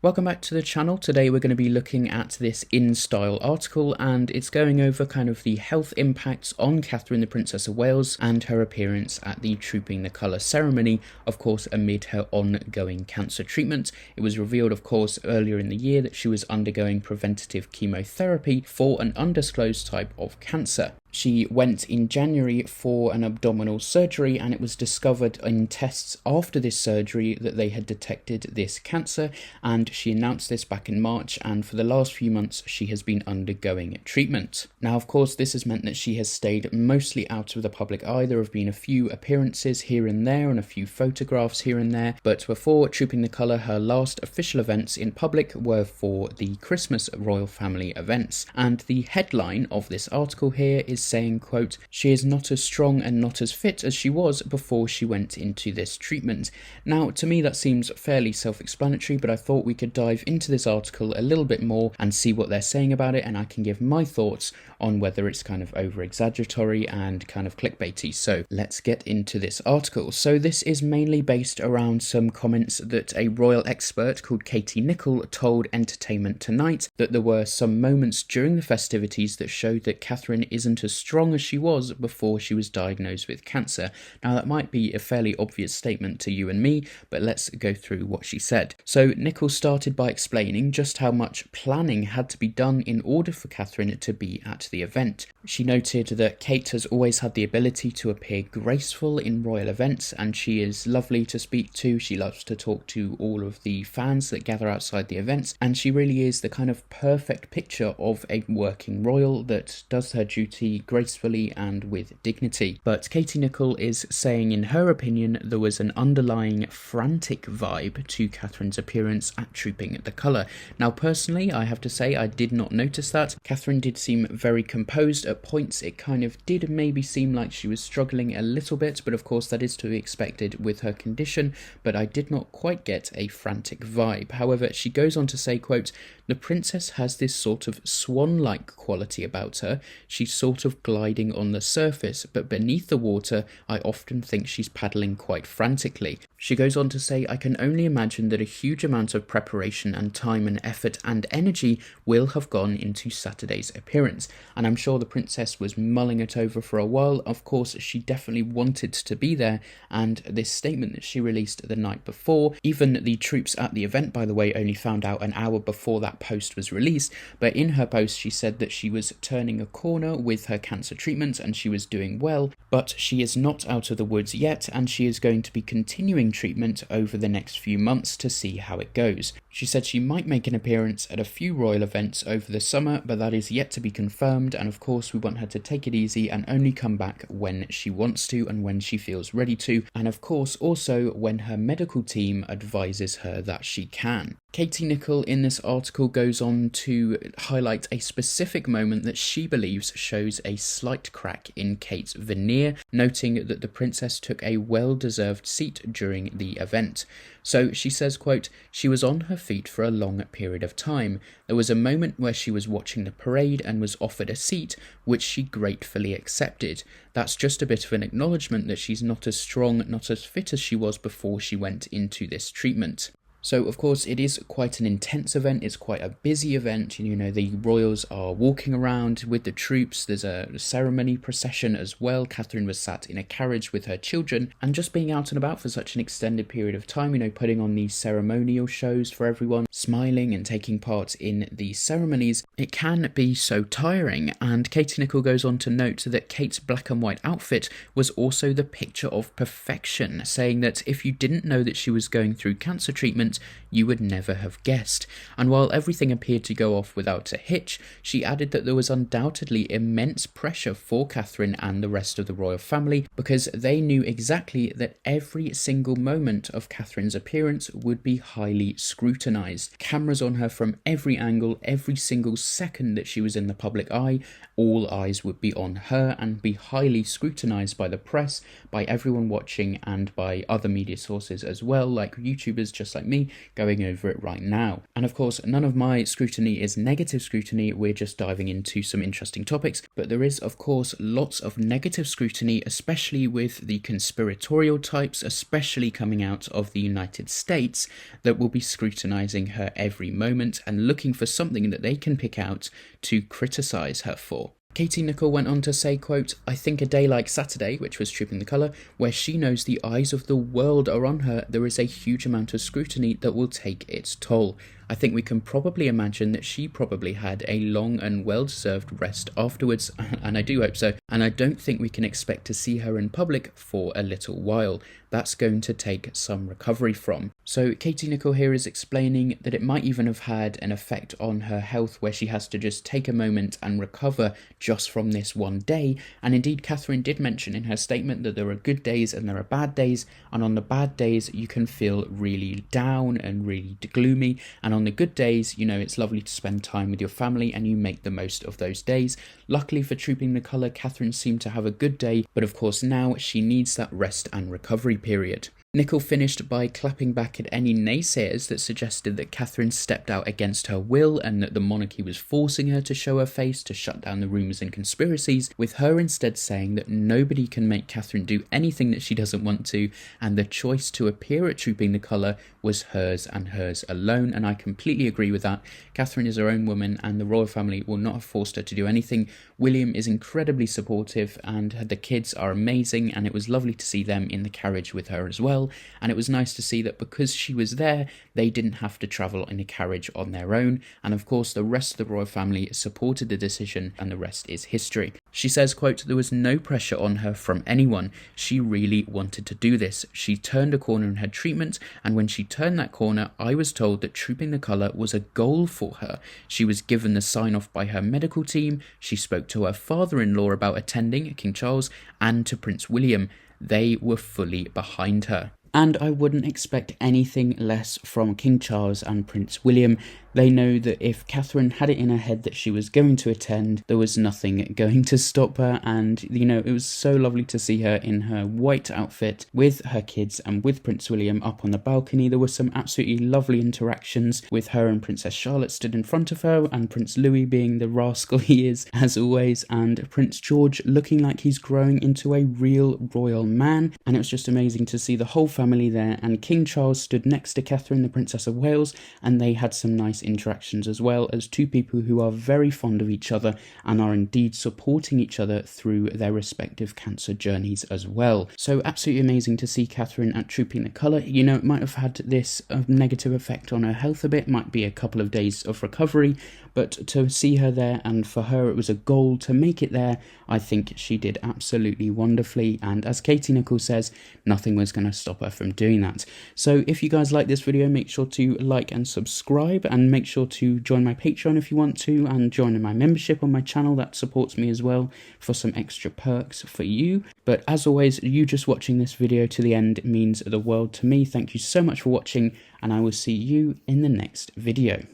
Welcome back to the channel. Today we're going to be looking at this InStyle article, and it's going over kind of the health impacts on Catherine the Princess of Wales and her appearance at the Trooping the Colour ceremony, of course amid her ongoing cancer treatment. It was revealed, of course, earlier in the year that she was undergoing preventative chemotherapy for an undisclosed type of cancer. She went in January for an abdominal surgery, and it was discovered in tests after this surgery that they had detected this cancer, and she announced this back in March, and for the last few months she has been undergoing treatment. Now, of course, this has meant that she has stayed mostly out of the public eye. There have been a few appearances here and there and a few photographs here and there, but before Trooping the Colour, her last official events in public were for the Christmas royal family events. And the headline of this article here is saying, quote, "She is not as strong and not as fit as she was before she went into this treatment." Now, to me that seems fairly self-explanatory, but I thought we could dive into this article a little bit more and see what they're saying about it, and I can give my thoughts on whether it's kind of over-exaggeratory and kind of clickbaity. So let's get into this article. So this is mainly based around some comments that a royal expert called Katie Nicholl told Entertainment Tonight, that there were some moments during the festivities that showed that Catherine isn't as strong as she was before she was diagnosed with cancer. Now, that might be a fairly obvious statement to you and me, but let's go through what she said. So Nicholl started by explaining just how much planning had to be done in order for Catherine to be at the event. She noted that Kate has always had the ability to appear graceful in royal events, and she is lovely to speak to. She loves to talk to all of the fans that gather outside the events, and she really is the kind of perfect picture of a working royal that does her duty gracefully and with dignity. But Katie Nicholl is saying, in her opinion, there was an underlying frantic vibe to Catherine's appearance at Trooping the Colour. Now, personally, I have to say I did not notice that. Catherine did seem very composed at points. It kind of did maybe seem like she was struggling a little bit, but of course that is to be expected with her condition, but I did not quite get a frantic vibe. However, she goes on to say, quote, "The princess has this sort of swan-like quality about her. She's sort of gliding on the surface, but beneath the water, I often think she's paddling quite frantically." She goes on to say, "I can only imagine that a huge amount of preparation and time and effort and energy will have gone into Saturday's appearance." And I'm sure the princess was mulling it over for a while. Of course, she definitely wanted to be there, and this statement that she released the night before, even the troops at the event, by the way, only found out an hour before that post was released, but in her post she said that she was turning a corner with her cancer treatment and she was doing well, but she is not out of the woods yet, and she is going to be continuing treatment over the next few months to see how it goes. She said she might make an appearance at a few royal events over the summer, but that is yet to be confirmed, and of course we want her to take it easy and only come back when she wants to and when she feels ready to, and of course also when her medical team advises her that she can. Katie Nicholl in this article goes on to highlight a specific moment that she believes shows a slight crack in Kate's veneer, noting that the princess took a well-deserved seat during the event. So she says, quote, "She was on her feet for a long period of time. There was a moment where she was watching the parade and was offered a seat, which she gratefully accepted. That's just a bit of an acknowledgement that she's not as strong, not as fit as she was before she went into this treatment." So, of course, it is quite an intense event. It's quite a busy event. You know, the royals are walking around with the troops. There's a ceremony procession as well. Catherine was sat in a carriage with her children, and just being out and about for such an extended period of time, you know, putting on these ceremonial shows for everyone, smiling and taking part in these ceremonies, it can be so tiring. And Katie Nicholl goes on to note that Kate's black and white outfit was also the picture of perfection, saying that if you didn't know that she was going through cancer treatment, you would never have guessed. And while everything appeared to go off without a hitch, she added that there was undoubtedly immense pressure for Catherine and the rest of the royal family, because they knew exactly that every single moment of Catherine's appearance would be highly scrutinised. Cameras on her from every angle, every single second that she was in the public eye, all eyes would be on her and be highly scrutinised by the press, by everyone watching, and by other media sources as well, like YouTubers just like me, me going over it right now. And of course, none of my scrutiny is negative scrutiny, we're just diving into some interesting topics, but there is of course lots of negative scrutiny, especially with the conspiratorial types, especially coming out of the United States, that will be scrutinizing her every moment and looking for something that they can pick out to criticize her for. Katie Nicholl went on to say, quote, "I think a day like Saturday," which was Trooping the Colour, "where she knows the eyes of the world are on her, there is a huge amount of scrutiny that will take its toll. I think we can probably imagine that she probably had a long and well-deserved rest afterwards, and I do hope so, and I don't think we can expect to see her in public for a little while. That's going to take some recovery from." So Katie Nicholl here is explaining that it might even have had an effect on her health where she has to just take a moment and recover just from this one day. And indeed, Catherine did mention in her statement that there are good days and there are bad days, and on the bad days you can feel really down and really gloomy, and on the good days, you know, it's lovely to spend time with your family and you make the most of those days. Luckily for Trooping the Colour, Catherine seemed to have a good day, but of course now she needs that rest and recovery period. Nicholl finished by clapping back at any naysayers that suggested that Catherine stepped out against her will and that the monarchy was forcing her to show her face to shut down the rumours and conspiracies, with her instead saying that nobody can make Catherine do anything that she doesn't want to, and the choice to appear at Trooping the Colour was hers and hers alone, and I completely agree with that. Catherine is her own woman and the royal family will not have forced her to do anything. William is incredibly supportive and the kids are amazing, and it was lovely to see them in the carriage with her as well. And it was nice to see that because she was there, they didn't have to travel in a carriage on their own. And of course, the rest of the royal family supported the decision, and the rest is history. She says, quote, "There was no pressure on her from anyone. She really wanted to do this. She turned a corner in her treatment, and when she turned that corner, I was told that Trooping the Colour was a goal for her. She was given the sign-off by her medical team. She spoke to her father-in-law about attending, King Charles, and to Prince William. They were fully behind her." And I wouldn't expect anything less from King Charles and Prince William. They know that if Catherine had it in her head that she was going to attend, there was nothing going to stop her. And, you know, it was so lovely to see her in her white outfit with her kids and with Prince William up on the balcony. There were some absolutely lovely interactions with her, and Princess Charlotte stood in front of her, and Prince Louis being the rascal he is, as always, and Prince George looking like he's growing into a real royal man. And it was just amazing to see the whole family there, and King Charles stood next to Catherine, the Princess of Wales, and they had some nice interactions as well, as two people who are very fond of each other and are indeed supporting each other through their respective cancer journeys as well. So absolutely amazing to see Catherine at Trooping the Colour. You know, it might have had this negative effect on her health a bit, might be a couple of days of recovery, but to see her there, and for her it was a goal to make it there, I think she did absolutely wonderfully. And as Katie Nicholl says, nothing was going to stop her from doing that. So if you guys like this video, make sure to like and subscribe, and make sure to join my Patreon if you want to, and join my membership on my channel. That supports me as well for some extra perks for you. But as always, you just watching this video to the end means the world to me. Thank you so much for watching, and I will see you in the next video.